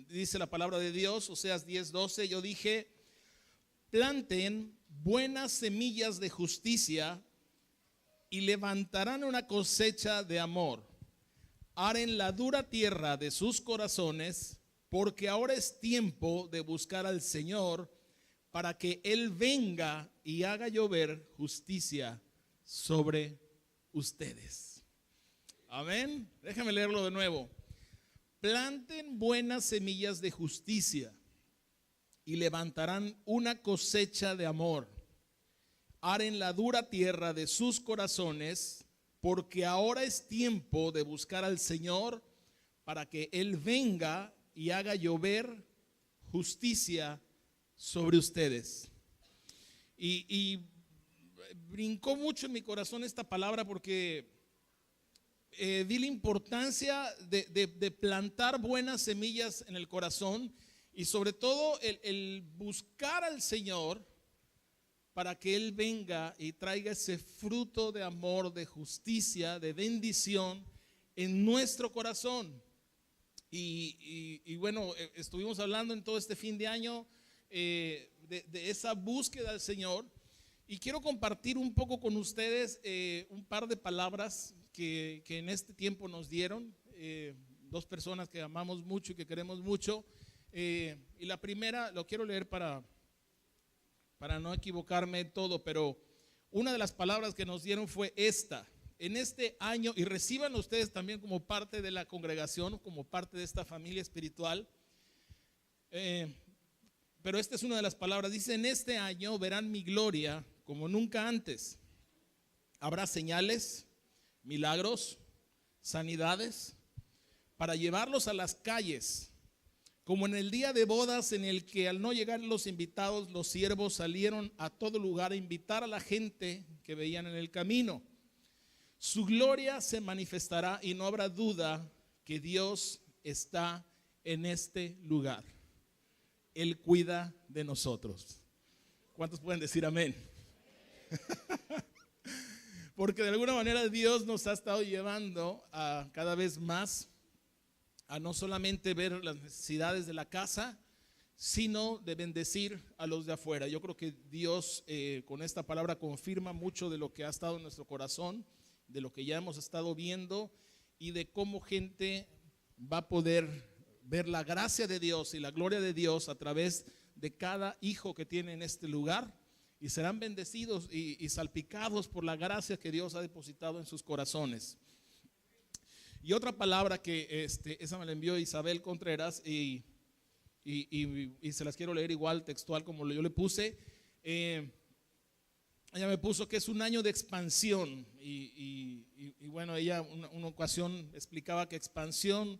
dice la palabra de Dios, Oseas 10:12, yo dije, planten buenas semillas de justicia y levantarán una cosecha de amor. Aren la dura tierra de sus corazones, porque ahora es tiempo de buscar al Señor para que Él venga y haga llover justicia sobre ustedes. Amén. Déjame leerlo de nuevo. Planten buenas semillas de justicia y levantarán una cosecha de amor. Aren la dura tierra de sus corazones, porque ahora es tiempo de buscar al Señor para que Él venga y haga llover justicia sobre ustedes. Y brincó mucho en mi corazón esta palabra porque vi la importancia de plantar buenas semillas en el corazón y sobre todo el buscar al Señor para que Él venga y traiga ese fruto de amor, de justicia, de bendición en nuestro corazón. Y bueno, estuvimos hablando en todo este fin de año de esa búsqueda del Señor, y quiero compartir un poco con ustedes un par de palabras que en este tiempo nos dieron dos personas que amamos mucho y que queremos mucho. Y la primera lo quiero leer para no equivocarme en todo, pero una de las palabras que nos dieron fue esta: en este año, y reciban ustedes también como parte de la congregación, como parte de esta familia espiritual, pero esta es una de las palabras. Dice: en este año verán mi gloria como nunca antes. Habrá señales, milagros, sanidades, para llevarlos a las calles, como en el día de bodas en el que al no llegar los invitados, los siervos salieron a todo lugar a invitar a la gente que veían en el camino. Su gloria se manifestará y no habrá duda que Dios está en este lugar. Él cuida de nosotros. ¿Cuántos pueden decir amén? Porque de alguna manera Dios nos ha estado llevando a cada vez más a no solamente ver las necesidades de la casa, sino de bendecir a los de afuera. Yo creo que Dios con esta palabra confirma mucho de lo que ha estado en nuestro corazón, de lo que ya hemos estado viendo y de cómo gente va a poder ver la gracia de Dios y la gloria de Dios a través de cada hijo que tiene en este lugar, y serán bendecidos y salpicados por la gracia que Dios ha depositado en sus corazones. Y otra palabra que esa me la envió Isabel Contreras y se las quiero leer igual textual como yo le puse. Ella me puso que es un año de expansión y bueno, ella una ocasión explicaba que expansión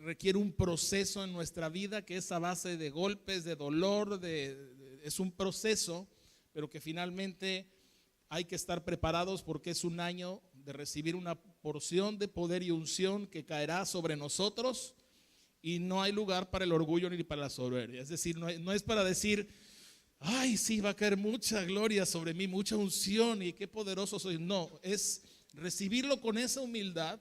requiere un proceso en nuestra vida que es a base de golpes, de dolor, es un proceso, pero que finalmente hay que estar preparados porque es un año de recibir una porción de poder y unción que caerá sobre nosotros, y no hay lugar para el orgullo ni para la soberbia. Es decir, no es para decir: ay, sí, va a caer mucha gloria sobre mí, mucha unción y qué poderoso soy. No, es recibirlo con esa humildad,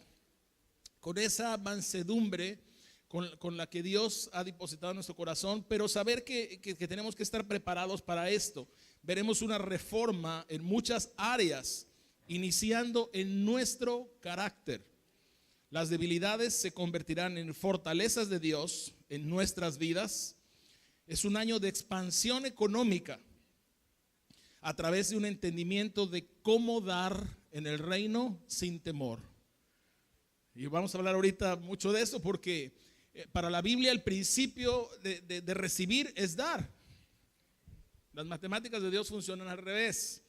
con esa mansedumbre con la que Dios ha depositado en nuestro corazón, pero saber que tenemos que estar preparados para esto. Veremos una reforma en muchas áreas, iniciando en nuestro carácter. Las debilidades se convertirán en fortalezas de Dios en nuestras vidas. Es un año de expansión económica a través de un entendimiento de cómo dar en el reino sin temor. Y vamos a hablar ahorita mucho de eso porque para la Biblia el principio de recibir es dar. Las matemáticas de Dios funcionan al revés.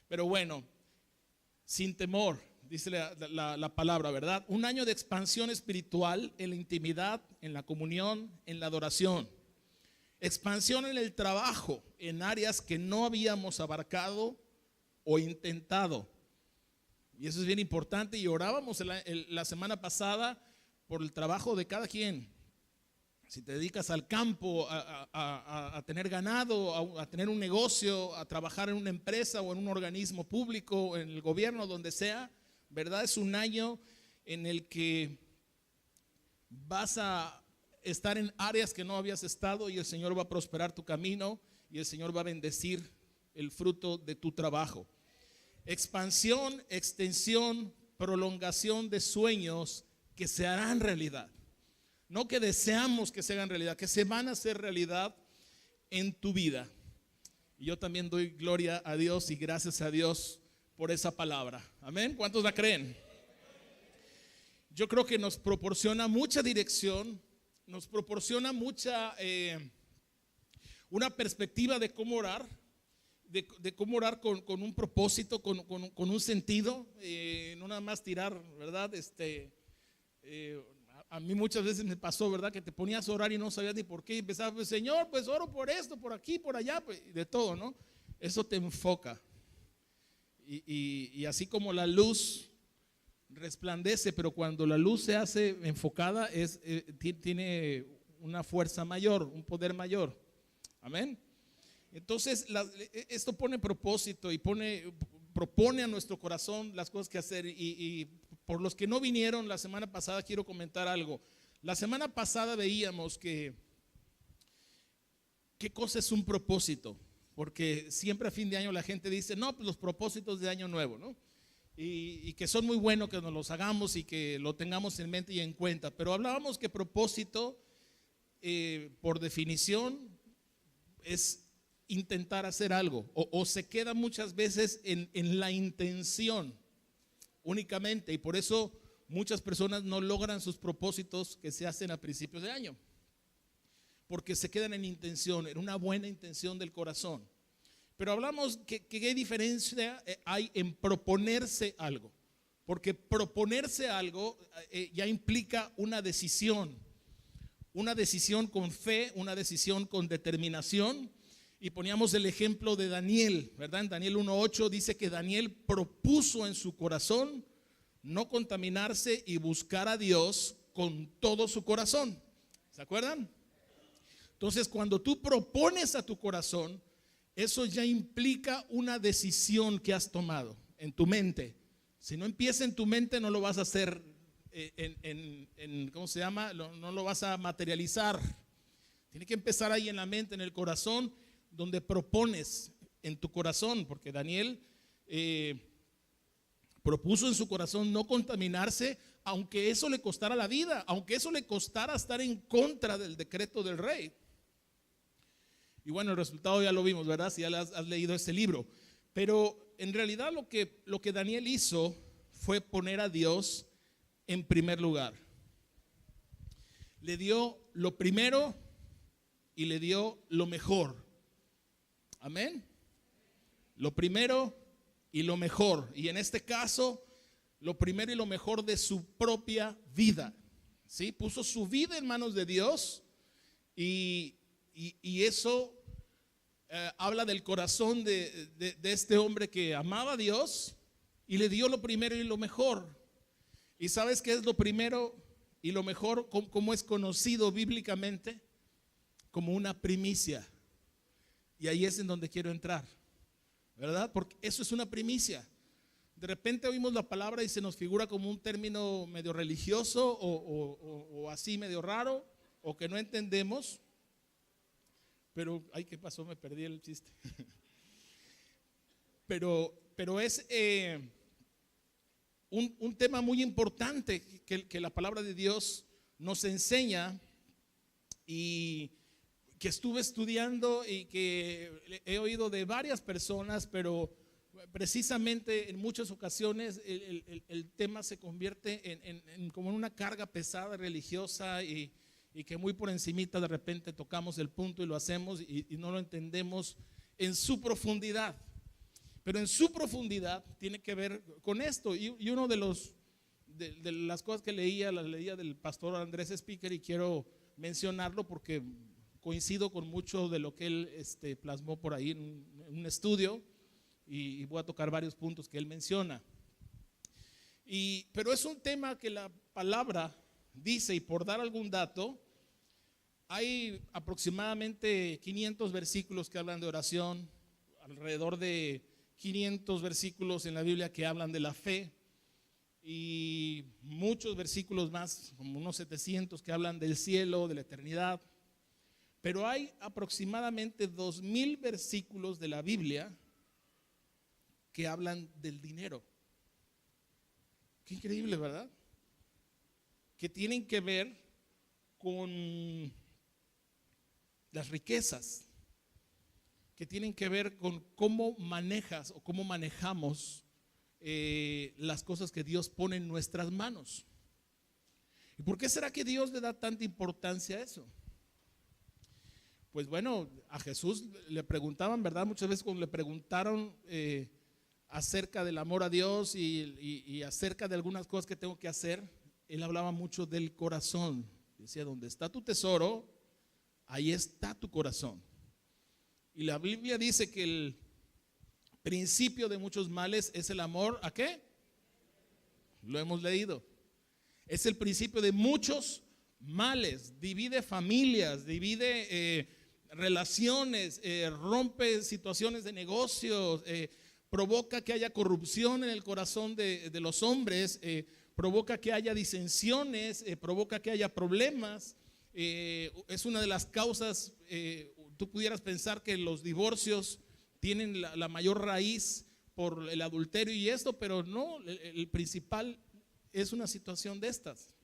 Pero bueno, sin temor, dice la palabra, ¿verdad? Un año de expansión espiritual en la intimidad, en la comunión, en la adoración. Expansión en el trabajo, en áreas que no habíamos abarcado o intentado. Y eso es bien importante, y orábamos la semana pasada por el trabajo de cada quien. Si te dedicas al campo, a tener ganado, a tener un negocio, a trabajar en una empresa o en un organismo público, en el gobierno, donde sea, ¿verdad? Es un año en el que vas a estar en áreas que no habías estado y el Señor va a prosperar tu camino y el Señor va a bendecir el fruto de tu trabajo. Expansión, extensión, prolongación de sueños que se harán realidad. No que deseamos que se hagan realidad, que se van a hacer realidad en tu vida. Y yo también doy gloria a Dios y gracias a Dios por esa palabra. Amén. ¿Cuántos la creen? Yo creo que nos proporciona mucha dirección, nos proporciona mucha una perspectiva de cómo orar, de cómo orar con un propósito, con un sentido, no nada más tirar, ¿verdad? A mí muchas veces me pasó, ¿verdad? Que te ponías a orar y no sabías ni por qué. Y empezabas, pues, Señor, pues oro por esto, por aquí, por allá, pues, de todo, ¿no? Eso te enfoca. Y así como la luz resplandece, pero cuando la luz se hace enfocada, tiene una fuerza mayor, un poder mayor. Amén. Entonces, esto pone propósito y propone a nuestro corazón las cosas que hacer. Y por los que no vinieron la semana pasada, quiero comentar algo. La semana pasada veíamos qué cosa es un propósito, porque siempre a fin de año la gente dice, no, pues los propósitos de año nuevo, ¿no? Y que son muy buenos que nos los hagamos y que lo tengamos en mente y en cuenta. Pero hablábamos que propósito, por definición, es intentar hacer algo, o se queda muchas veces en la intención únicamente, y por eso muchas personas no logran sus propósitos que se hacen a principios de año, porque se quedan en intención, en una buena intención del corazón. Pero hablamos que qué diferencia hay en proponerse algo, porque proponerse algo ya implica una decisión con fe, una decisión con determinación. Y poníamos el ejemplo de Daniel, ¿verdad? En Daniel 1:8 dice que Daniel propuso en su corazón no contaminarse y buscar a Dios con todo su corazón. ¿Se acuerdan? Entonces, cuando tú propones a tu corazón, eso ya implica una decisión que has tomado en tu mente. Si no empieza en tu mente, no lo vas a hacer ¿cómo se llama? No lo vas a materializar. Tiene que empezar ahí en la mente, en el corazón, donde propones en tu corazón, porque Daniel propuso en su corazón no contaminarse, aunque eso le costara la vida, aunque eso le costara estar en contra del decreto del rey. Y bueno, el resultado ya lo vimos, ¿verdad? Si ya has leído este libro. Pero en realidad lo que Daniel hizo fue poner a Dios en primer lugar. Le dio lo primero y le dio lo mejor. Amén. Lo primero y lo mejor. Y en este caso, lo primero y lo mejor de su propia vida. ¿Sí? Puso su vida en manos de Dios. Y eso habla del corazón de este hombre que amaba a Dios y le dio lo primero y lo mejor. ¿Y sabes qué es lo primero y lo mejor? ¿Cómo es conocido bíblicamente? Como una primicia. Y ahí es en donde quiero entrar, ¿verdad? Porque eso es una primicia. De repente oímos la palabra y se nos figura como un término medio religioso o así medio raro, o que no entendemos. Pero, ay, ¿qué pasó? Me perdí el chiste. Pero es un tema muy importante que la palabra de Dios nos enseña y que estuve estudiando y que he oído de varias personas, pero precisamente en muchas ocasiones el tema se convierte como en una carga pesada religiosa y que muy por encimita de repente tocamos el punto y lo hacemos y no lo entendemos en su profundidad. Pero en su profundidad tiene que ver con esto. Y uno de las cosas que leía del pastor Andrés Speaker, y quiero mencionarlo porque coincido con mucho de lo que él plasmó por ahí en un estudio, y voy a tocar varios puntos que él menciona. Pero es un tema que la palabra dice, y por dar algún dato, hay aproximadamente 500 versículos que hablan de oración, alrededor de 500 versículos en la Biblia que hablan de la fe, y muchos versículos más, como unos 700 que hablan del cielo, de la eternidad. Pero hay aproximadamente 2000 versículos de la Biblia que hablan del dinero. Qué increíble, ¿verdad? Que tienen que ver con las riquezas, que tienen que ver con cómo manejas o cómo manejamos las cosas que Dios pone en nuestras manos. ¿Y por qué será que Dios le da tanta importancia a eso? Pues bueno, a Jesús le preguntaban, ¿verdad? Muchas veces cuando le preguntaron acerca del amor a Dios y acerca de algunas cosas que tengo que hacer, él hablaba mucho del corazón. Decía, donde está tu tesoro, ahí está tu corazón. Y la Biblia dice que el principio de muchos males es el amor, ¿a qué? Lo hemos leído. Es el principio de muchos males. Divide familias, divide relaciones, rompe situaciones de negocios, provoca que haya corrupción en el corazón de los hombres, provoca que haya disensiones, provoca que haya problemas. Es una de las causas, tú pudieras pensar que los divorcios tienen la mayor raíz por el adulterio y esto, pero no, el principal es una situación de estas.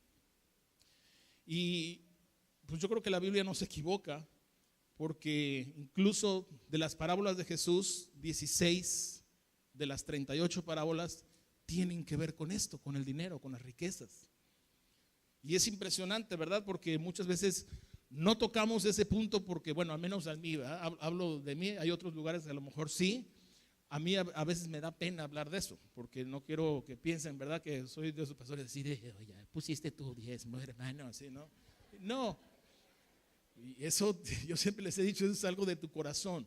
Y pues yo creo que la Biblia no se equivoca, porque incluso de las parábolas de Jesús, 16 de las 38 parábolas tienen que ver con esto, con el dinero, con las riquezas. Y es impresionante, ¿verdad? Porque muchas veces no tocamos ese punto porque, bueno, al menos a mí, ¿verdad? Hablo de mí, hay otros lugares que a lo mejor sí. A mí a veces me da pena hablar de eso, porque no quiero que piensen, ¿verdad? Que soy de esos pastores decir, oye, pusiste tu diezmo, hermano, así, ¿no? No, y eso yo siempre les he dicho, eso es algo de tu corazón.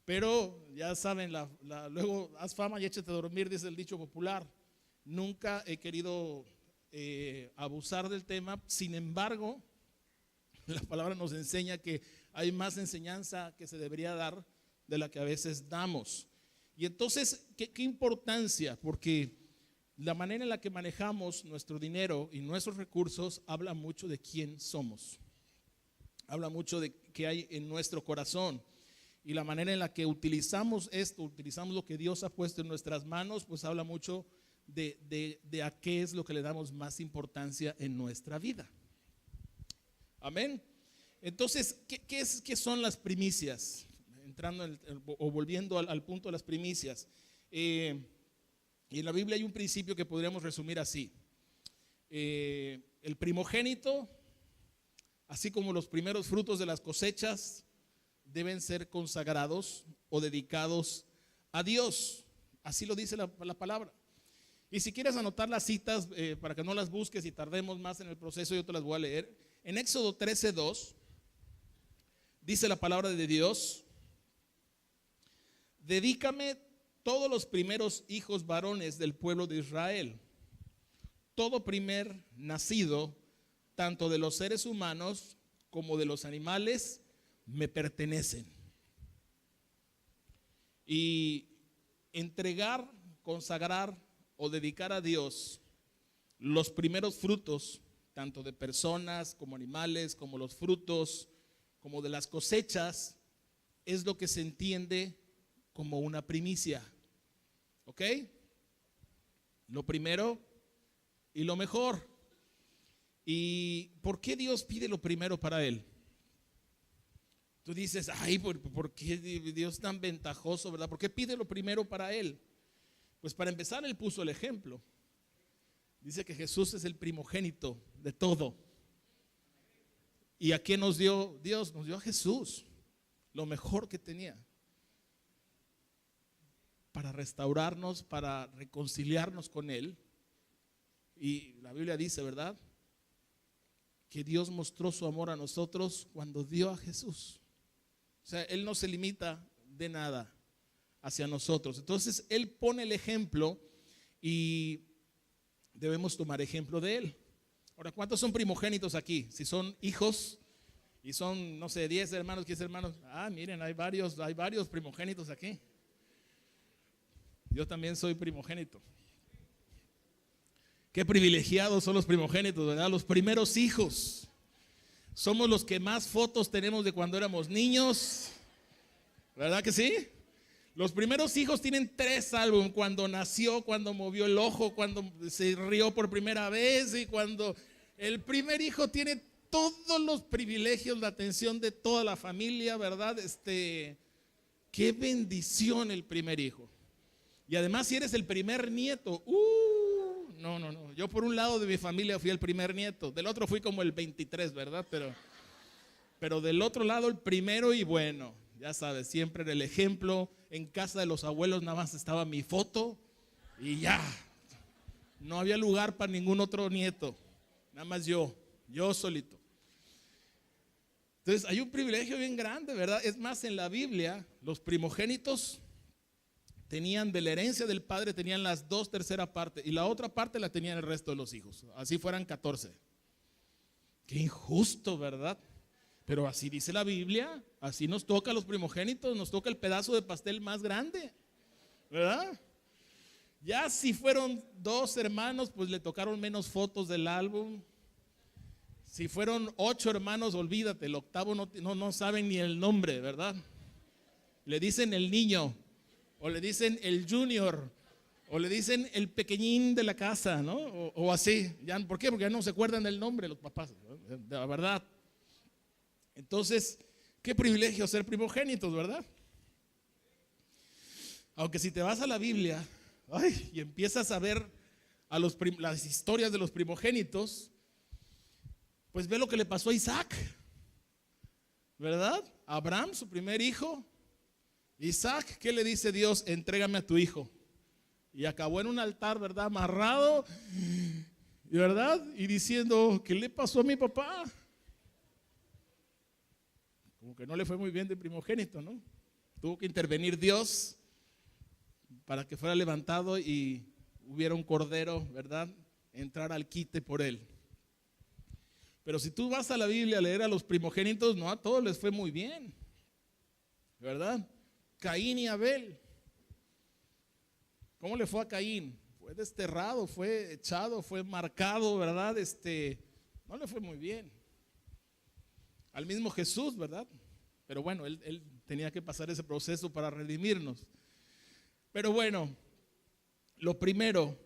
Pero ya saben, luego haz fama y échate a dormir, dice el dicho popular. Nunca he querido abusar del tema, sin embargo, la palabra nos enseña que hay más enseñanza que se debería dar de la que a veces damos. Y entonces, ¿qué importancia? Porque la manera en la que manejamos nuestro dinero y nuestros recursos habla mucho de quién somos. Habla mucho de qué hay en nuestro corazón. Y la manera en la que utilizamos esto, utilizamos lo que Dios ha puesto en nuestras manos, pues habla mucho de a qué es lo que le damos más importancia en nuestra vida. Amén. Entonces, ¿qué son las primicias? Entrando o volviendo al punto de las primicias. Y en la Biblia hay un principio que podríamos resumir así. El primogénito, así como los primeros frutos de las cosechas, deben ser consagrados o dedicados a Dios. Así lo dice la palabra. Y si quieres anotar las citas para que no las busques y tardemos más en el proceso, yo te las voy a leer. En Éxodo 13:2 dice la palabra de Dios: dedícame todos los primeros hijos varones del pueblo de Israel, todo primer nacido, tanto de los seres humanos como de los animales, me pertenecen. Y entregar, consagrar o dedicar a Dios los primeros frutos, tanto de personas como animales, como los frutos, como de las cosechas, es lo que se entiende como una primicia. ¿Ok? Lo primero y lo mejor. ¿Y por qué Dios pide lo primero para él? Tú dices, ay, ¿por qué Dios es tan ventajoso, verdad? ¿Por qué pide lo primero para él? Pues para empezar, él puso el ejemplo. Dice que Jesús es el primogénito de todo. ¿Y a quién nos dio Dios? Nos dio a Jesús, lo mejor que tenía, para restaurarnos, para reconciliarnos con Él. Y la Biblia dice, ¿verdad?, que Dios mostró su amor a nosotros cuando dio a Jesús. O sea, Él no se limita de nada hacia nosotros. Entonces, Él pone el ejemplo y debemos tomar ejemplo de Él. Ahora, ¿cuántos son primogénitos aquí? Si son hijos y son, no sé, 10 hermanos, 15 hermanos. Ah, miren, hay varios primogénitos aquí. Yo también soy primogénito. Qué privilegiados son los primogénitos, ¿verdad? Los primeros hijos. Somos los que más fotos tenemos de cuando éramos niños, ¿verdad que sí? Los primeros hijos tienen 3 álbumes: cuando nació, cuando movió el ojo, cuando se rió por primera vez, y cuando el primer hijo tiene todos los privilegios, la atención de toda la familia, ¿verdad? Qué bendición el primer hijo. Y además, si eres el primer nieto, no. Yo por un lado de mi familia fui el primer nieto, del otro fui como el 23, ¿verdad? Pero del otro lado el primero, y bueno, ya sabes, siempre era el ejemplo. En casa de los abuelos nada más estaba mi foto y ya. No había lugar para ningún otro nieto, nada más yo solito. Entonces hay un privilegio bien grande, ¿verdad? Es más, en la Biblia los primogénitos tenían de la herencia del padre, tenían las 2/3 partes, y la otra parte la tenían el resto de los hijos. Así fueran 14. Qué injusto, ¿verdad? Pero así dice la Biblia. Así nos toca a los primogénitos, nos toca el pedazo de pastel más grande, ¿verdad? Ya si fueron 2 hermanos, pues le tocaron menos fotos del álbum. Si fueron 8 hermanos, olvídate, el octavo no saben ni el nombre, ¿verdad? Le dicen el niño, o le dicen el junior, o le dicen el pequeñín de la casa, ¿no? O así. ¿Por qué? Porque ya no se acuerdan del nombre los papás, ¿no? De la verdad. Entonces, qué privilegio ser primogénitos, ¿verdad? Aunque si te vas a la Biblia, y empiezas a ver las historias de los primogénitos, pues ve lo que le pasó a Isaac, ¿verdad? Abraham, su primer hijo. Isaac, ¿qué le dice Dios? Entrégame a tu hijo. Y acabó en un altar, ¿verdad? Amarrado, ¿verdad? Y diciendo, ¿qué le pasó a mi papá? Como que no le fue muy bien de primogénito, ¿no? Tuvo que intervenir Dios para que fuera levantado y hubiera un cordero, ¿verdad? Entrar al quite por él. Pero si tú vas a la Biblia a leer a los primogénitos, no a todos les fue muy bien, ¿verdad? Caín y Abel. ¿Cómo le fue a Caín? Fue desterrado, fue echado, fue marcado, ¿verdad? No le fue muy bien. Al mismo Jesús, ¿verdad? Pero bueno, él tenía que pasar ese proceso para redimirnos. Pero bueno, lo primero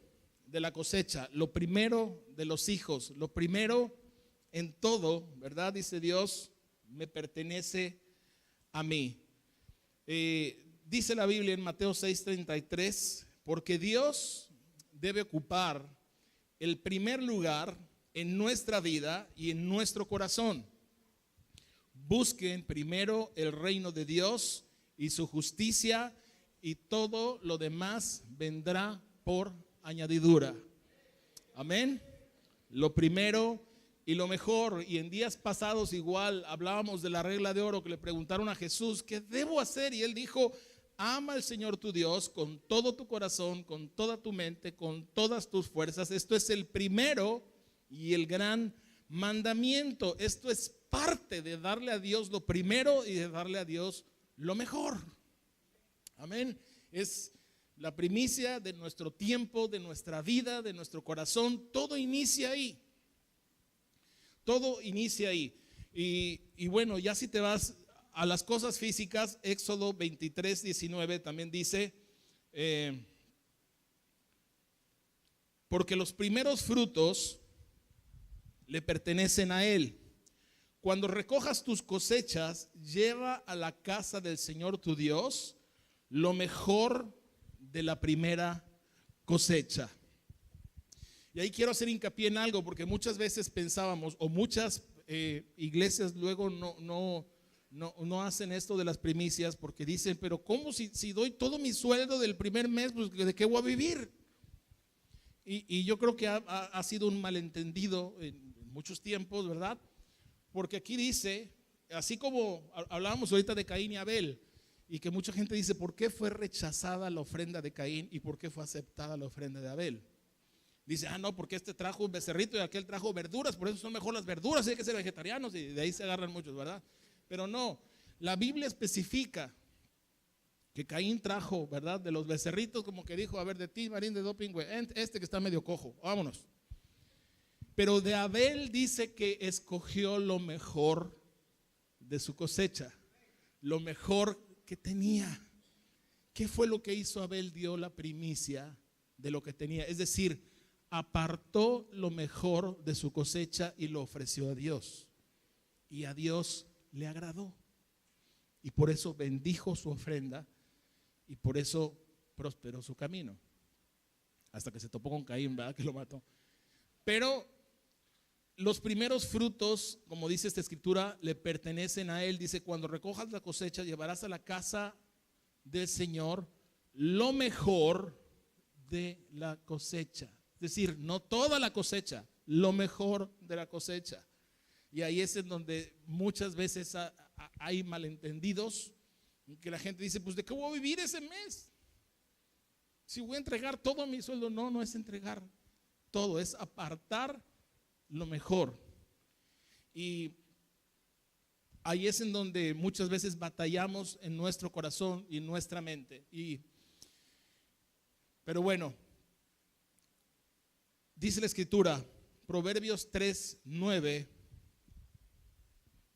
de la cosecha, lo primero de los hijos, lo primero en todo, ¿verdad? Dice Dios, me pertenece a mí. Dice la Biblia en Mateo 6:33, porque Dios debe ocupar el primer lugar en nuestra vida y en nuestro corazón. Busquen primero el reino de Dios y su justicia, y todo lo demás vendrá por añadidura. Amén. Lo primero y lo mejor. Y en días pasados igual hablábamos de la regla de oro, que le preguntaron a Jesús, ¿qué debo hacer? Y él dijo, ama al Señor tu Dios con todo tu corazón, con toda tu mente, con todas tus fuerzas. Esto es el primero y el gran mandamiento. Esto es parte de darle a Dios lo primero y de darle a Dios lo mejor. Amén. Es la primicia de nuestro tiempo, de nuestra vida, de nuestro corazón. Todo inicia ahí. Todo inicia ahí. Y bueno, ya si te vas a las cosas físicas, Éxodo 23:19 también dice, porque los primeros frutos le pertenecen a Él. Cuando recojas tus cosechas, lleva a la casa del Señor tu Dios lo mejor de la primera cosecha. Y ahí quiero hacer hincapié en algo, porque muchas veces pensábamos, o muchas iglesias luego no hacen esto de las primicias, porque dicen, pero ¿cómo si doy todo mi sueldo del primer mes, pues de qué voy a vivir? Y yo creo que ha sido un malentendido en muchos tiempos, ¿verdad? Porque aquí dice, así como hablábamos ahorita de Caín y Abel, y que mucha gente dice, ¿por qué fue rechazada la ofrenda de Caín y por qué fue aceptada la ofrenda de Abel? Dice, no, porque este trajo un becerrito y aquel trajo verduras, por eso son mejor las verduras, hay que ser vegetarianos, y de ahí se agarran muchos, ¿verdad? Pero no, la Biblia especifica que Caín trajo, ¿verdad? De los becerritos, como que dijo, a ver, de ti, Marín de Doping, güey, este que está medio cojo, vámonos, Pero de Abel dice que escogió lo mejor de su cosecha, lo mejor que tenía. ¿Qué fue lo que hizo Abel? Dio la primicia de lo que tenía, es decir, apartó lo mejor de su cosecha y lo ofreció a Dios. Y a Dios le agradó. Y por eso bendijo su ofrenda y por eso prosperó su camino. Hasta que se topó con Caín, ¿verdad? Que lo mató. Pero los primeros frutos, como dice esta escritura, le pertenecen a él. Dice, cuando recojas la cosecha, llevarás a la casa del Señor lo mejor de la cosecha. Es decir, no toda la cosecha, lo mejor de la cosecha. Y ahí es en donde muchas veces hay malentendidos, que la gente dice, pues ¿de qué voy a vivir ese mes? Si voy a entregar todo mi sueldo. No, no es entregar todo, es apartar lo mejor. Y ahí es en donde muchas veces batallamos en nuestro corazón y en nuestra mente. Pero bueno, dice la escritura, Proverbios 3:9,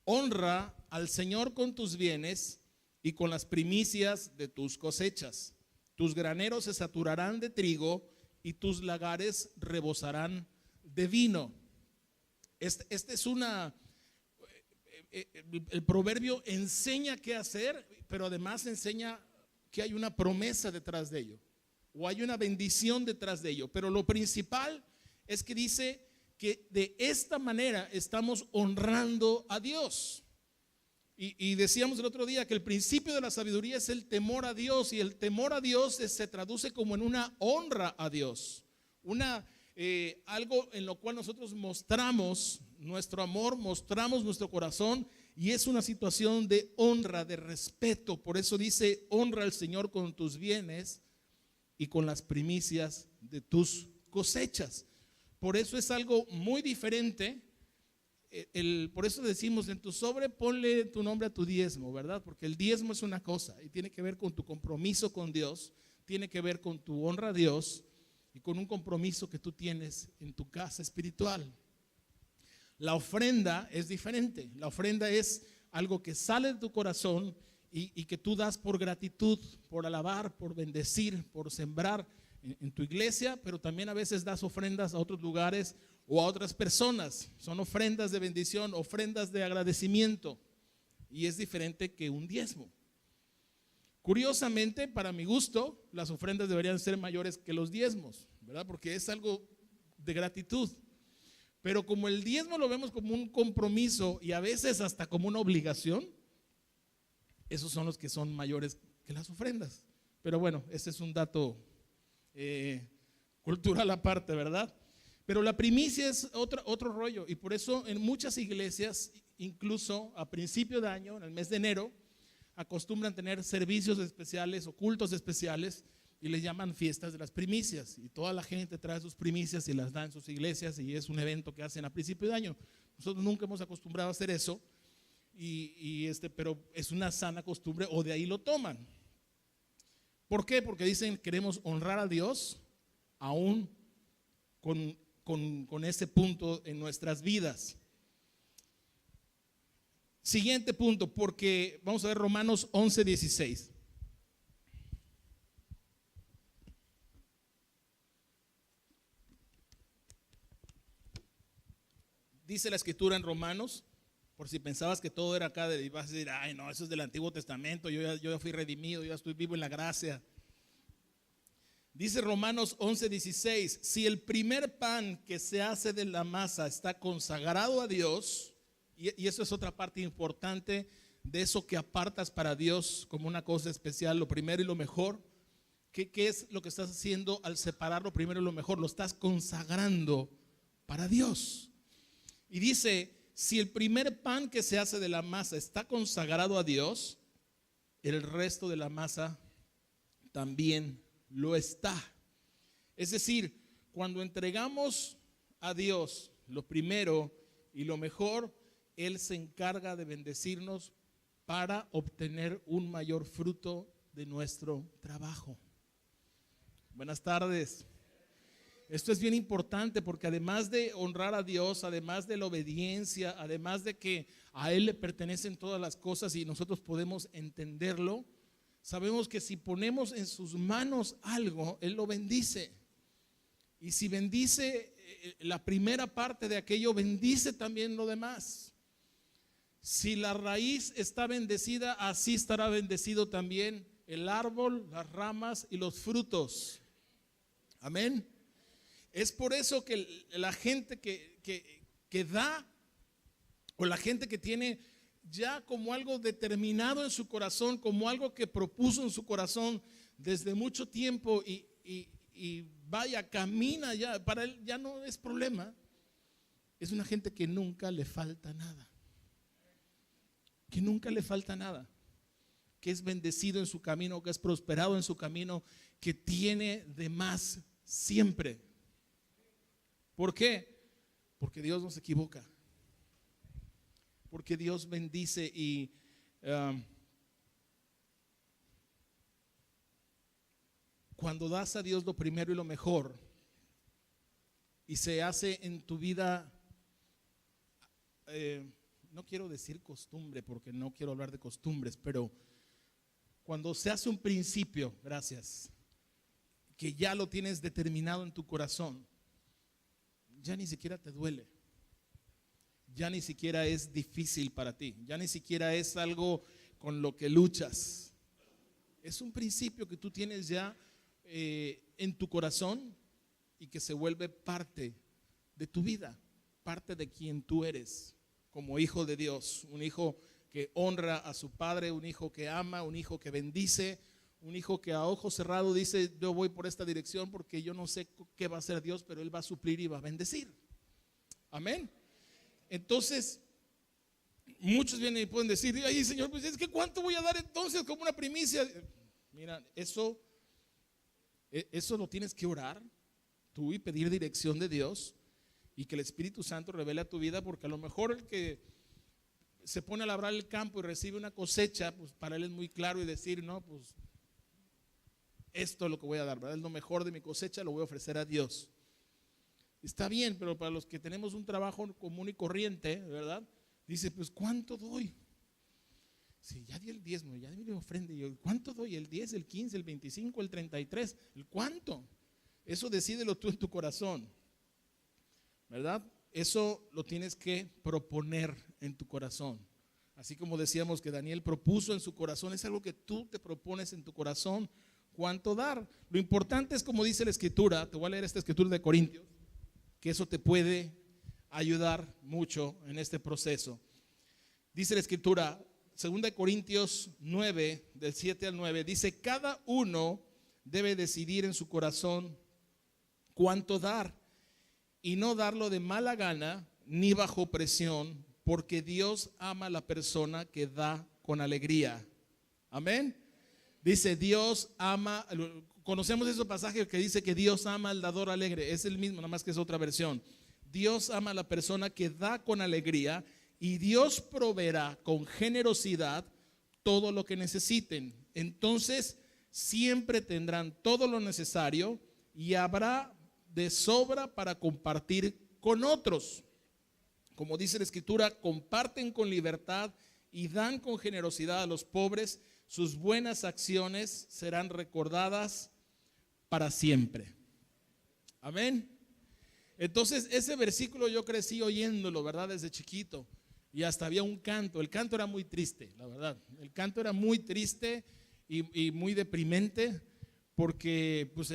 honra al Señor con tus bienes y con las primicias de tus cosechas. Tus graneros se saturarán de trigo y tus lagares rebosarán de vino. El proverbio enseña qué hacer, pero además enseña que hay una promesa detrás de ello, o hay una bendición detrás de ello. Pero lo principal es que dice que de esta manera estamos honrando a Dios. Y decíamos el otro día que el principio de la sabiduría es el temor a Dios, y el temor a Dios se traduce como en una honra a Dios, algo en lo cual nosotros mostramos nuestro amor, mostramos nuestro corazón, y es una situación de honra, de respeto. Por eso dice, honra al Señor con tus bienes y con las primicias de tus cosechas. Por eso es algo muy diferente. Por eso decimos, en tu sobre ponle tu nombre a tu diezmo, ¿verdad? Porque el diezmo es una cosa y tiene que ver con tu compromiso con Dios, tiene que ver con tu honra a Dios y con un compromiso que tú tienes en tu casa espiritual. La ofrenda es diferente. La ofrenda es algo que sale de tu corazón y que tú das por gratitud, por alabar, por bendecir, por sembrar en tu iglesia, pero también a veces das ofrendas a otros lugares o a otras personas. Son ofrendas de bendición, ofrendas de agradecimiento, y es diferente que un diezmo. Curiosamente, para mi gusto, las ofrendas deberían ser mayores que los diezmos, ¿verdad? Porque es algo de gratitud. Pero como el diezmo lo vemos como un compromiso y a veces hasta como una obligación, esos son los que son mayores que las ofrendas. Pero bueno, ese es un dato cultural aparte, ¿verdad? Pero la primicia es otro rollo, y por eso en muchas iglesias, incluso a principio de año, en el mes de enero, acostumbran tener servicios especiales o cultos especiales y les llaman fiestas de las primicias, y toda la gente trae sus primicias y las da en sus iglesias, y es un evento que hacen a principio de año. Nosotros nunca hemos acostumbrado a hacer eso, pero es una sana costumbre, o de ahí lo toman. ¿Por qué? Porque dicen, queremos honrar a Dios aún con ese punto en nuestras vidas. Siguiente punto, porque vamos a ver Romanos 11:16. Dice la escritura en Romanos, por si pensabas que todo era acá, vas a decir, ay no, eso es del Antiguo Testamento, yo ya fui redimido, yo ya estoy vivo en la gracia. Dice Romanos 11:16, si el primer pan que se hace de la masa está consagrado a Dios, y eso es otra parte importante de eso que apartas para Dios como una cosa especial, lo primero y lo mejor. ¿Qué es lo que estás haciendo al separar lo primero y lo mejor? Lo estás consagrando para Dios. Y dice, si el primer pan que se hace de la masa está consagrado a Dios, el resto de la masa también lo está. Es decir, cuando entregamos a Dios lo primero y lo mejor, Él se encarga de bendecirnos para obtener un mayor fruto de nuestro trabajo. Buenas tardes. Esto es bien importante porque además de honrar a Dios, además de la obediencia, además de que a Él le pertenecen todas las cosas y nosotros podemos entenderlo, sabemos que si ponemos en sus manos algo, Él lo bendice. Y si bendice la primera parte de aquello, bendice también lo demás. Si la raíz está bendecida, así estará bendecido también el árbol, las ramas y los frutos. Amén. Es por eso que la gente que da, o la gente que tiene ya como algo determinado en su corazón, como algo que propuso en su corazón desde mucho tiempo y vaya, camina ya, para él ya no es problema, es una gente que nunca le falta nada. Que nunca le falta nada, que es bendecido en su camino, que es prosperado en su camino, que tiene de más siempre. ¿Por qué? Porque Dios no se equivoca, porque Dios bendice y cuando das a Dios lo primero y lo mejor y se hace en tu vida, no quiero decir costumbre porque no quiero hablar de costumbres, pero cuando se hace un principio, gracias, que ya lo tienes determinado en tu corazón, ya ni siquiera te duele, ya ni siquiera es difícil para ti, ya ni siquiera es algo con lo que luchas. Es un principio que tú tienes ya en tu corazón y que se vuelve parte de tu vida, parte de quien tú eres como hijo de Dios, un hijo que honra a su padre, un hijo que ama, un hijo que bendice, un hijo que a ojo cerrado dice: yo voy por esta dirección porque yo no sé qué va a hacer Dios, pero Él va a suplir y va a bendecir. Amén. Entonces, muchos vienen y pueden decir: ay, Señor, pues es que ¿cuánto voy a dar entonces como una primicia? Mira, eso lo tienes que orar tú y pedir dirección de Dios y que el Espíritu Santo revele a tu vida, porque a lo mejor el que se pone a labrar el campo y recibe una cosecha, pues para él es muy claro y decir: no, pues esto es lo que voy a dar, ¿verdad? Es lo mejor de mi cosecha, lo voy a ofrecer a Dios. Está bien, pero para los que tenemos un trabajo común y corriente, ¿verdad? Dice: pues ¿cuánto doy? Si ya di el diezmo, ya di mi ofrenda, yo, ¿cuánto doy? ¿El 10, el 15, el 25, el 33? ¿El cuánto? Eso decídelo tú en tu corazón, ¿verdad? Eso lo tienes que proponer en tu corazón. Así como decíamos que Daniel propuso en su corazón, es algo que tú te propones en tu corazón, cuánto dar. Lo importante es, como dice la Escritura, te voy a leer esta Escritura de Corintios, que eso te puede ayudar mucho en este proceso. Dice la Escritura, 2 Corintios 9, del 7 al 9, dice: cada uno debe decidir en su corazón cuánto dar, y no darlo de mala gana ni bajo presión, porque Dios ama a la persona que da con alegría. Amén. Dice: Dios ama, conocemos ese pasaje que dice que Dios ama al dador alegre. Es el mismo, nada más que es otra versión. Dios ama a la persona que da con alegría, y Dios proveerá con generosidad todo lo que necesiten. Entonces siempre tendrán todo lo necesario y habrá de sobra para compartir con otros. Como dice la Escritura, comparten con libertad y dan con generosidad a los pobres. Sus buenas acciones serán recordadas para siempre. Amén. Entonces ese versículo yo crecí oyéndolo, ¿verdad? Desde chiquito. Y hasta había un canto. El canto era muy triste, la verdad. El canto era muy triste y muy deprimente, porque pues,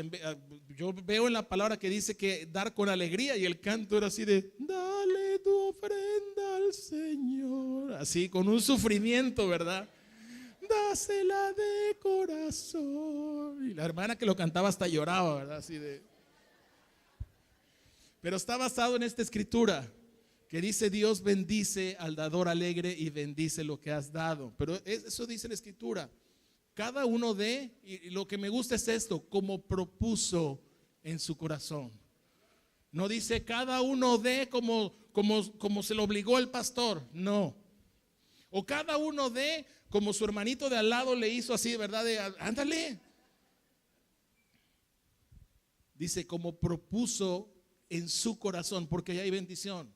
yo veo en la palabra que dice que dar con alegría, y el canto era así de: dale tu ofrenda al Señor. Así, con un sufrimiento, ¿verdad? Dásela de corazón. Y la hermana que lo cantaba hasta lloraba, ¿verdad? Así de... Pero está basado en esta Escritura que dice: Dios bendice al dador alegre y bendice lo que has dado. Pero eso dice la Escritura. Cada uno dé, y lo que me gusta es esto: como propuso en su corazón. No dice cada uno dé como se lo obligó el pastor, no. O cada uno dé como su hermanito de al lado le hizo así, ¿verdad? Ándale. Dice, como propuso en su corazón, porque ahí hay bendición.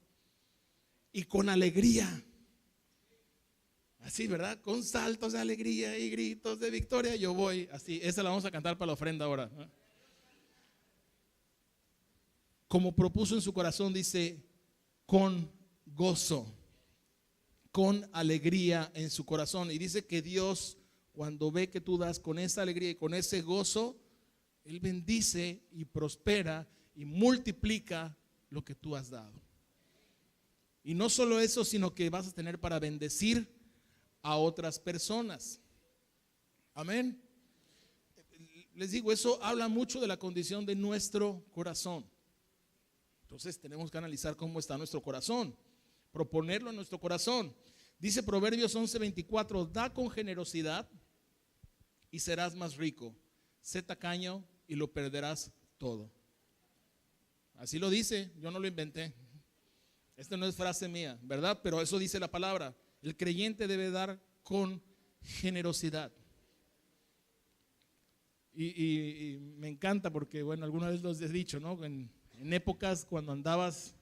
Y con alegría. Así, ¿verdad? Con saltos de alegría y gritos de victoria yo voy. Así, esa la vamos a cantar para la ofrenda ahora, ¿no? Como propuso en su corazón, dice, con gozo, con alegría en su corazón. Y dice que Dios, cuando ve que tú das con esa alegría y con ese gozo, Él bendice y prospera y multiplica lo que tú has dado. Y no solo eso, sino que vas a tener para bendecir a otras personas. Amén. Les digo, eso habla mucho de la condición de nuestro corazón. Entonces tenemos que analizar cómo está nuestro corazón, proponerlo en nuestro corazón. Dice Proverbios 11:24, da con generosidad y serás más rico. Sé tacaño y lo perderás todo. Así lo dice, yo no lo inventé. Esta no es frase mía, ¿verdad? Pero eso dice la palabra. El creyente debe dar con generosidad. Y me encanta porque, bueno, alguna vez los he dicho, ¿no? En épocas cuando andabas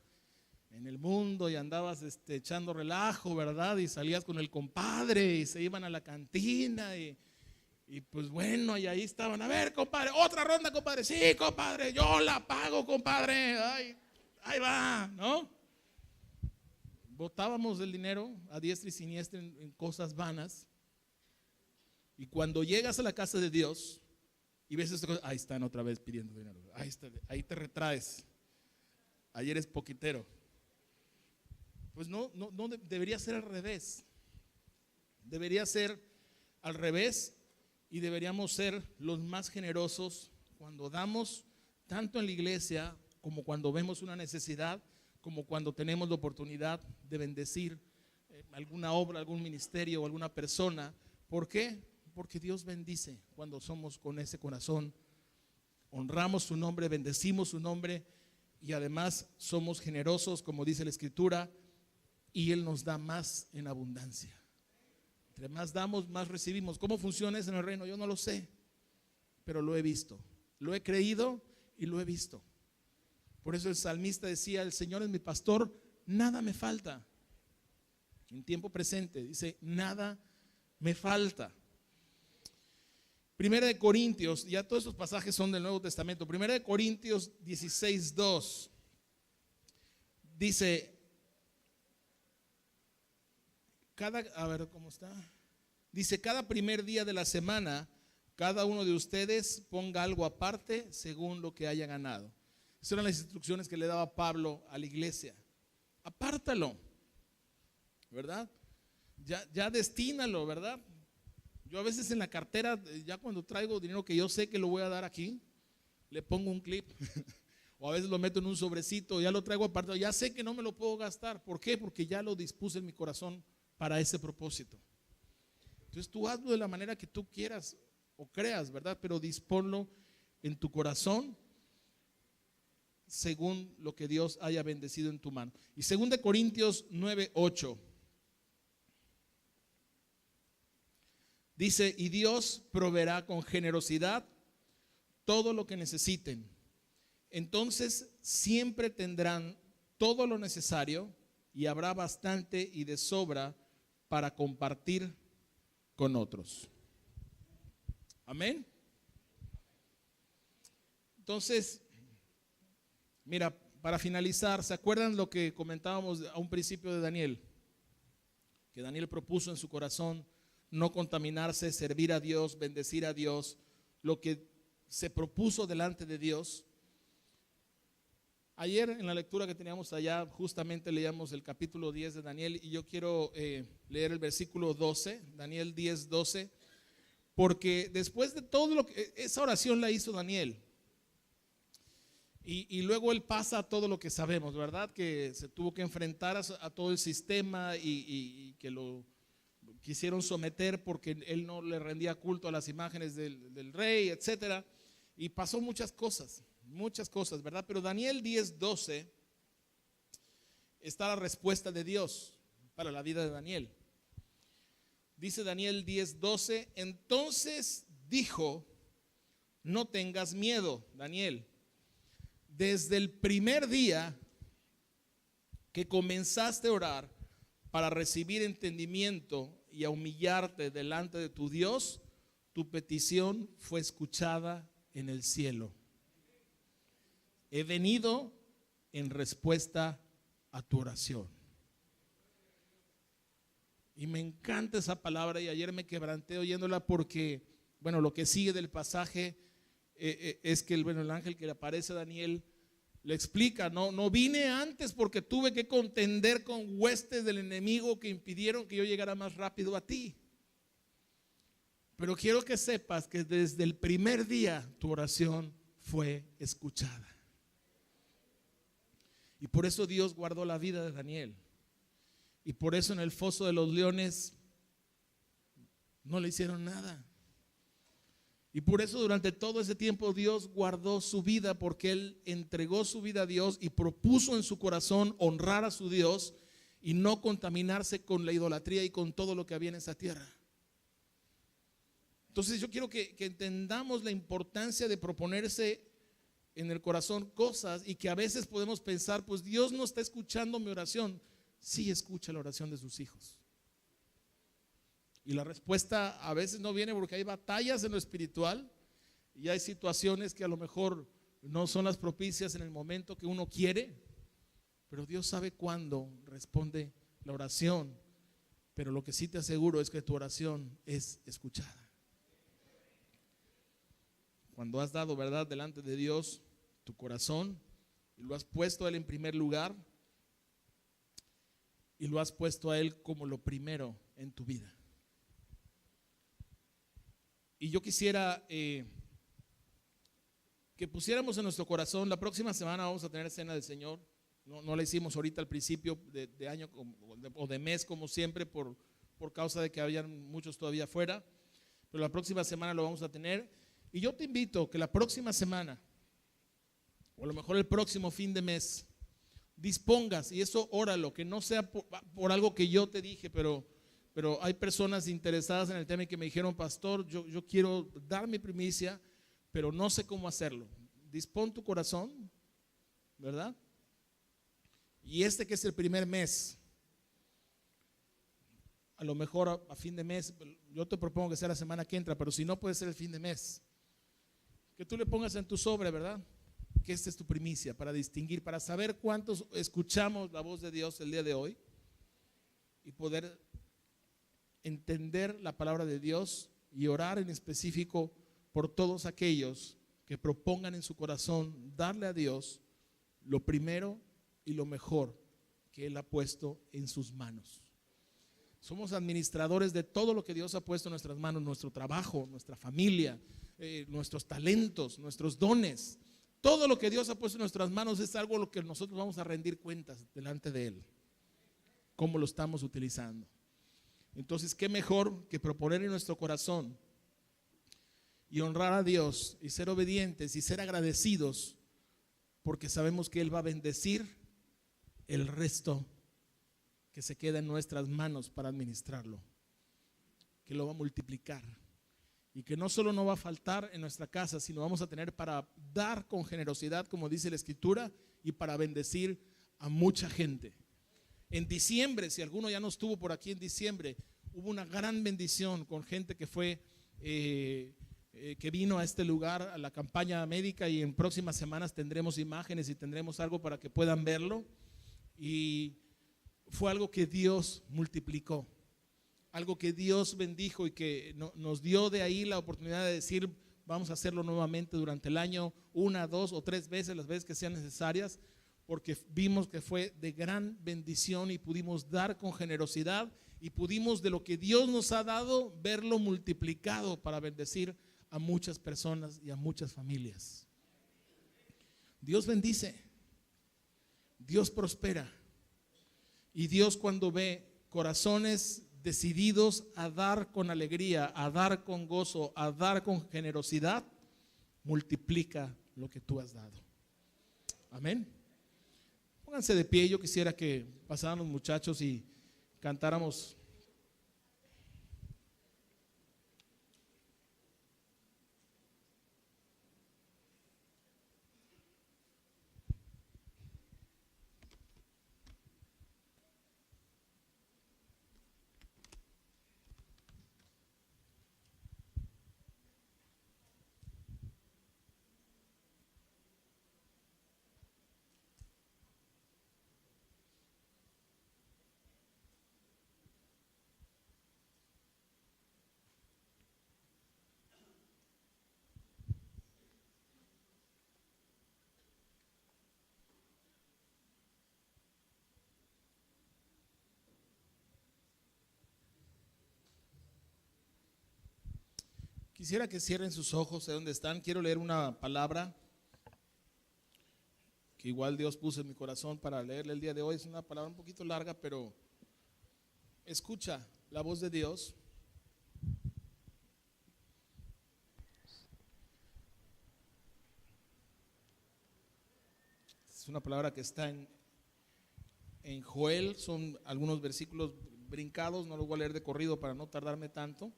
en el mundo y andabas echando relajo, ¿verdad? Y salías con el compadre y se iban a la cantina y pues bueno, y ahí estaban, a ver, compadre, otra ronda, compadre, sí, compadre, yo la pago, compadre, ay, ahí va, ¿no? Botábamos el dinero a diestra y siniestra en cosas vanas. Y cuando llegas a la casa de Dios y ves estas cosas, ahí están otra vez pidiendo dinero, ahí te retraes. Ayer eres poquitero. Pues no debería ser al revés. Debería ser al revés y deberíamos ser los más generosos cuando damos, tanto en la iglesia como cuando vemos una necesidad, como cuando tenemos la oportunidad de bendecir alguna obra, algún ministerio o alguna persona. ¿Por qué? Porque Dios bendice cuando somos con ese corazón. Honramos su nombre, bendecimos su nombre y además somos generosos, como dice la Escritura, y Él nos da más en abundancia. Entre más damos, más recibimos. ¿Cómo funciona eso en el reino? Yo no lo sé, pero lo he visto, lo he creído y lo he visto. Por eso el salmista decía, el Señor es mi pastor, nada me falta. En tiempo presente dice, nada me falta. Primera de Corintios, ya todos estos pasajes son del Nuevo Testamento. Primera de Corintios 16:2 dice, a ver cómo está. Dice, cada primer día de la semana, cada uno de ustedes ponga algo aparte según lo que haya ganado. Esas eran las instrucciones que le daba Pablo a la iglesia. Apártalo, ¿verdad? Ya destínalo, ¿verdad? Yo a veces en la cartera, ya cuando traigo dinero que yo sé que lo voy a dar aquí, le pongo un clip. O a veces lo meto en un sobrecito, ya lo traigo apartado, ya sé que no me lo puedo gastar. ¿Por qué? Porque ya lo dispuse en mi corazón para ese propósito. Entonces tú hazlo de la manera que tú quieras o creas, ¿verdad? Pero disponlo en tu corazón según lo que Dios haya bendecido en tu mano. Y 2 Corintios 9:8 dice, y Dios proveerá con generosidad todo lo que necesiten. Entonces siempre tendrán todo lo necesario y habrá bastante y de sobra para compartir con otros. Amén. Entonces, mira, para finalizar, ¿se acuerdan lo que comentábamos a un principio de Daniel? Que Daniel propuso en su corazón no contaminarse, servir a Dios, bendecir a Dios, lo que se propuso delante de Dios. Ayer en la lectura que teníamos allá, justamente leíamos el capítulo 10 de Daniel y yo quiero leer el versículo 12, Daniel 10:12, porque después de todo lo que, esa oración la hizo Daniel. Y luego él pasa a todo lo que sabemos, ¿verdad? Que se tuvo que enfrentar a todo el sistema y que lo quisieron someter porque él no le rendía culto a las imágenes del rey, etcétera. Y pasó muchas cosas, ¿verdad? Pero Daniel 10:12 está la respuesta de Dios para la vida de Daniel. Dice Daniel 10:12, entonces dijo, no tengas miedo, Daniel, desde el primer día que comenzaste a orar para recibir entendimiento y a humillarte delante de tu Dios, tu petición fue escuchada en el cielo. He venido en respuesta a tu oración. Y me encanta esa palabra, y ayer me quebranté oyéndola porque, bueno, lo que sigue del pasaje es que el ángel que le aparece a Daniel le explica: no vine antes porque tuve que contender con huestes del enemigo que impidieron que yo llegara más rápido a ti. Pero quiero que sepas que desde el primer día tu oración fue escuchada. Y por eso Dios guardó la vida de Daniel. Y por eso en el foso de los leones no le hicieron nada. Y por eso durante todo ese tiempo Dios guardó su vida, porque él entregó su vida a Dios y propuso en su corazón honrar a su Dios y no contaminarse con la idolatría y con todo lo que había en esa tierra. Entonces yo quiero que entendamos la importancia de proponerse en el corazón cosas, y que a veces podemos pensar: pues Dios no está escuchando mi oración. Sí escucha la oración de sus hijos. Y la respuesta a veces no viene porque hay batallas en lo espiritual y hay situaciones que a lo mejor no son las propicias en el momento que uno quiere, pero Dios sabe cuándo responde la oración. Pero lo que sí te aseguro es que tu oración es escuchada. Cuando has dado verdad delante de Dios tu corazón y lo has puesto a Él en primer lugar y lo has puesto a Él como lo primero en tu vida. Y yo quisiera que pusiéramos en nuestro corazón: la próxima semana vamos a tener cena del Señor. No la hicimos ahorita al principio de año o de mes como siempre por causa de que habían muchos todavía afuera, pero la próxima semana lo vamos a tener. Y yo te invito que la próxima semana, o a lo mejor el próximo fin de mes, dispongas, y eso óralo, que no sea por algo que yo te dije, pero hay personas interesadas en el tema y que me dijeron: pastor, yo quiero dar mi primicia, pero no sé cómo hacerlo. Dispón tu corazón, ¿verdad? Y que es el primer mes, a lo mejor a fin de mes, yo te propongo que sea la semana que entra, pero si no, puede ser el fin de mes, que tú le pongas en tu sobre, ¿verdad?, que esta es tu primicia, para distinguir, para saber cuántos escuchamos la voz de Dios el día de hoy y poder entender la palabra de Dios y orar en específico por todos aquellos que propongan en su corazón darle a Dios lo primero y lo mejor que Él ha puesto en sus manos. Somos administradores de todo lo que Dios ha puesto en nuestras manos: nuestro trabajo, nuestra familia, nuestros talentos, nuestros dones. Todo lo que Dios ha puesto en nuestras manos es algo a lo que nosotros vamos a rendir cuentas delante de Él, cómo lo estamos utilizando. Entonces, qué mejor que proponer en nuestro corazón y honrar a Dios y ser obedientes y ser agradecidos, porque sabemos que Él va a bendecir el resto que se queda en nuestras manos para administrarlo, que lo va a multiplicar, y que no solo no va a faltar en nuestra casa, sino vamos a tener para dar con generosidad, como dice la Escritura, y para bendecir a mucha gente. En diciembre, si alguno ya no estuvo por aquí en diciembre, hubo una gran bendición con gente que fue que vino a este lugar a la campaña médica, y en próximas semanas tendremos imágenes y tendremos algo para que puedan verlo. Y fue algo que Dios multiplicó, algo que Dios bendijo, y que nos dio de ahí la oportunidad de decir: vamos a hacerlo nuevamente durante el año, 1, 2 o 3 veces, las veces que sean necesarias, porque vimos que fue de gran bendición y pudimos dar con generosidad y pudimos, de lo que Dios nos ha dado, verlo multiplicado para bendecir a muchas personas y a muchas familias. Dios bendice, Dios prospera, y Dios, cuando ve corazones decididos a dar con alegría, a dar con gozo, a dar con generosidad, multiplica lo que tú has dado. Amén. Pónganse de pie. Yo quisiera que pasaran los muchachos y cantáramos. Quisiera que cierren sus ojos de donde están. Quiero leer una palabra que igual Dios puso en mi corazón para leerle el día de hoy. Es una palabra un poquito larga, pero escucha la voz de Dios. Es una palabra que está en Joel. Son algunos versículos brincados, no los voy a leer de corrido para no tardarme tanto.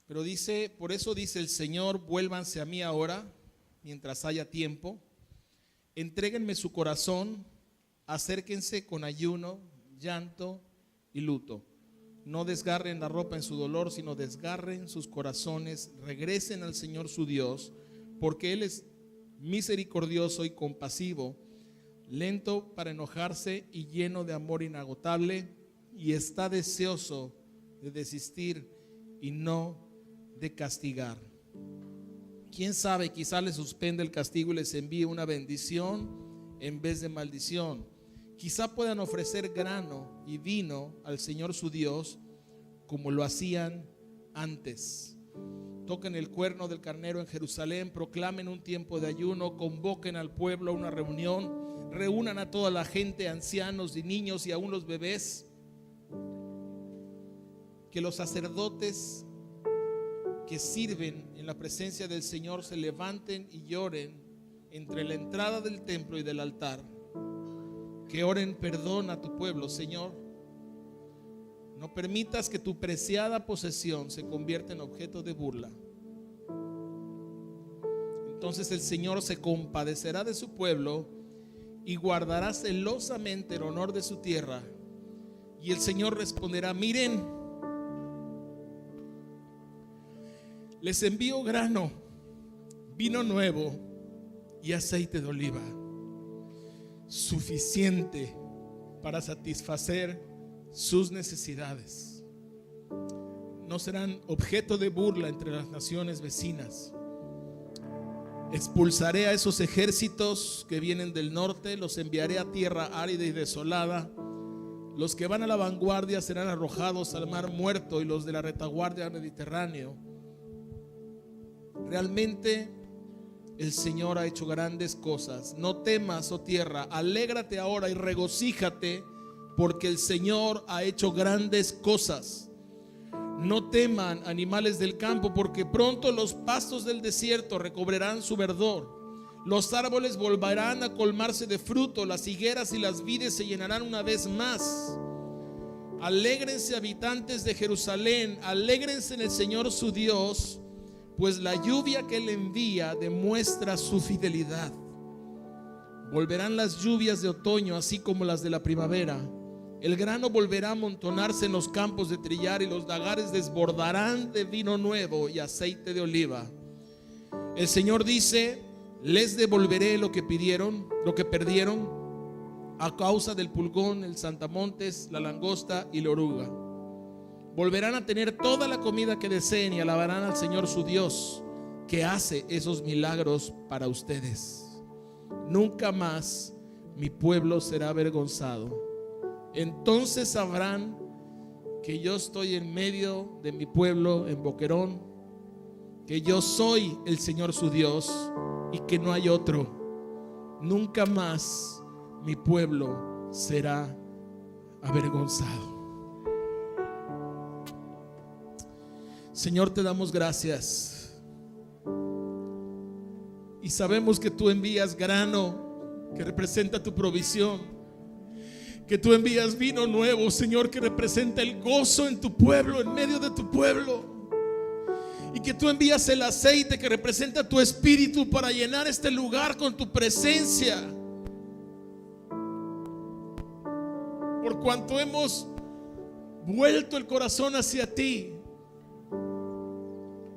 Pero dice, por eso dice el Señor: vuélvanse a mí ahora, mientras haya tiempo. Entréguenme su corazón, acérquense con ayuno, llanto y luto. No desgarren la ropa en su dolor, sino desgarren sus corazones. Regresen al Señor su Dios, porque Él es misericordioso y compasivo, lento para enojarse y lleno de amor inagotable, y está deseoso de desistir y no de castigar. Quién sabe, quizá les suspende el castigo y les envíe una bendición en vez de maldición. Quizá puedan ofrecer grano y vino al Señor su Dios como lo hacían antes. Toquen el cuerno del carnero en Jerusalén, proclamen un tiempo de ayuno, convoquen al pueblo a una reunión, reúnan a toda la gente, ancianos y niños y aún los bebés. Que los sacerdotes que sirven en la presencia del Señor se levanten y lloren entre la entrada del templo y del altar. Que oren perdón a tu pueblo, Señor. No permitas que tu preciada posesión se convierta en objeto de burla. Entonces el Señor se compadecerá de su pueblo y guardará celosamente el honor de su tierra. Y el Señor responderá: miren, les envío grano, vino nuevo y aceite de oliva, suficiente para satisfacer sus necesidades. No serán objeto de burla entre las naciones vecinas. Expulsaré a esos ejércitos que vienen del norte, los enviaré a tierra árida y desolada. Los que van a la vanguardia serán arrojados al mar muerto y los de la retaguardia al Mediterráneo. Realmente el Señor ha hecho grandes cosas. No temas, oh tierra, alégrate ahora y regocíjate, porque el Señor ha hecho grandes cosas. No teman, animales del campo, porque pronto los pastos del desierto recobrarán su verdor. Los árboles volverán a colmarse de fruto, las higueras y las vides se llenarán una vez más. Alégrense, habitantes de Jerusalén, alégrense en el Señor su Dios, pues la lluvia que Él envía demuestra su fidelidad. Volverán las lluvias de otoño, así como las de la primavera. El grano volverá a amontonarse en los campos de trillar, y los lagares desbordarán de vino nuevo y aceite de oliva. El Señor dice: les devolveré lo que pidieron, lo que perdieron a causa del pulgón, el saltamontes, la langosta y la oruga. Volverán a tener toda la comida que deseen y alabarán al Señor su Dios, que hace esos milagros para ustedes. Nunca más mi pueblo será avergonzado. Entonces sabrán que yo estoy en medio de mi pueblo en Boquerón, que yo soy el Señor su Dios y que no hay otro. Nunca más mi pueblo será avergonzado. Señor, te damos gracias y sabemos que tú envías grano que representa tu provisión, que tú envías vino nuevo, Señor, que representa el gozo en tu pueblo, en medio de tu pueblo, y que tú envías el aceite que representa tu espíritu para llenar este lugar con tu presencia. Por cuanto hemos vuelto el corazón hacia ti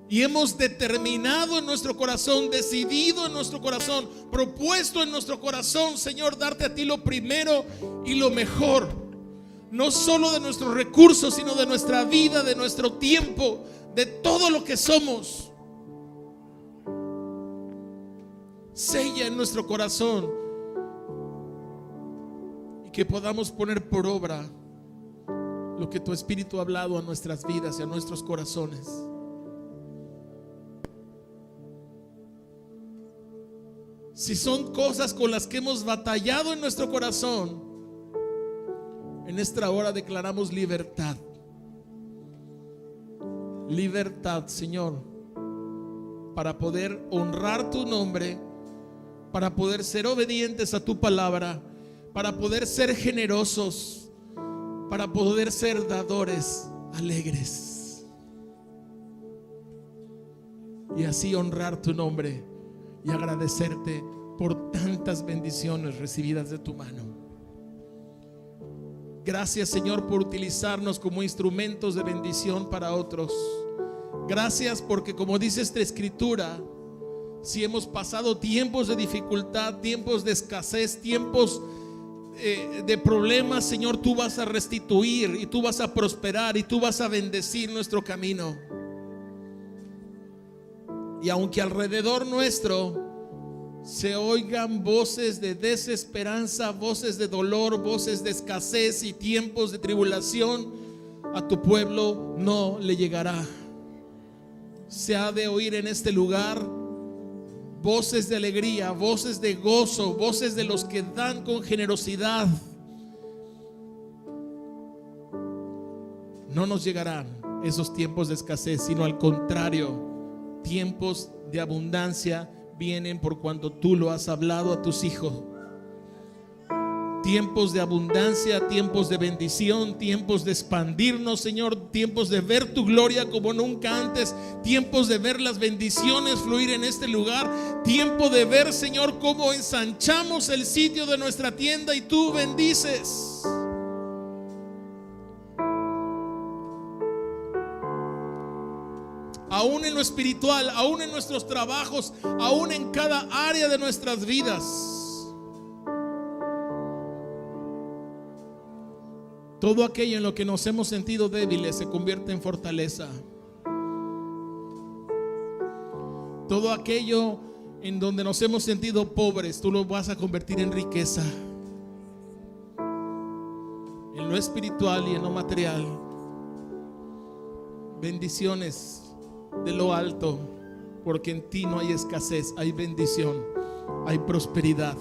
y hemos determinado en nuestro corazón, decidido en nuestro corazón, propuesto en nuestro corazón, Señor, darte a ti lo primero y lo mejor, no solo de nuestros recursos, sino de nuestra vida, de nuestro tiempo, de todo lo que somos. Sella en nuestro corazón y que podamos poner por obra lo que tu Espíritu ha hablado a nuestras vidas y a nuestros corazones. si son cosas con las que hemos batallado en nuestro corazón, en esta hora declaramos libertad. Libertad, Señor, para poder honrar tu nombre, para poder ser obedientes a tu palabra, para poder ser generosos, para poder ser dadores alegres, y así honrar tu nombre y agradecerte por tantas bendiciones recibidas de tu mano. Gracias, Señor, por utilizarnos como instrumentos de bendición para otros. Gracias porque, como dice esta escritura, si hemos pasado tiempos de dificultad, tiempos de escasez, tiempos de problemas, Señor, tú vas a restituir y tú vas a prosperar y tú vas a bendecir nuestro camino. Y aunque alrededor nuestro se oigan voces de desesperanza, voces de dolor, voces de escasez y tiempos de tribulación, a tu pueblo no le llegará. Se ha de oír en este lugar voces de alegría, voces de gozo, voces de los que dan con generosidad. No nos llegarán esos tiempos de escasez, sino al contrario, tiempos de abundancia vienen por cuanto tú lo has hablado a tus hijos. Tiempos de abundancia, tiempos de bendición, tiempos de expandirnos, Señor, tiempos de ver tu gloria como nunca antes, tiempos de ver las bendiciones fluir en este lugar, tiempo de ver, Señor, cómo ensanchamos el sitio de nuestra tienda y tú bendices. Aún en lo espiritual, aún en nuestros trabajos, aún en cada área de nuestras vidas. Todo aquello en lo que nos hemos sentido débiles se convierte en fortaleza. Todo aquello en donde nos hemos sentido pobres, tú lo vas a convertir en riqueza. En lo espiritual y en lo material. Bendiciones de lo alto, porque en ti no hay escasez, hay bendición, hay prosperidad.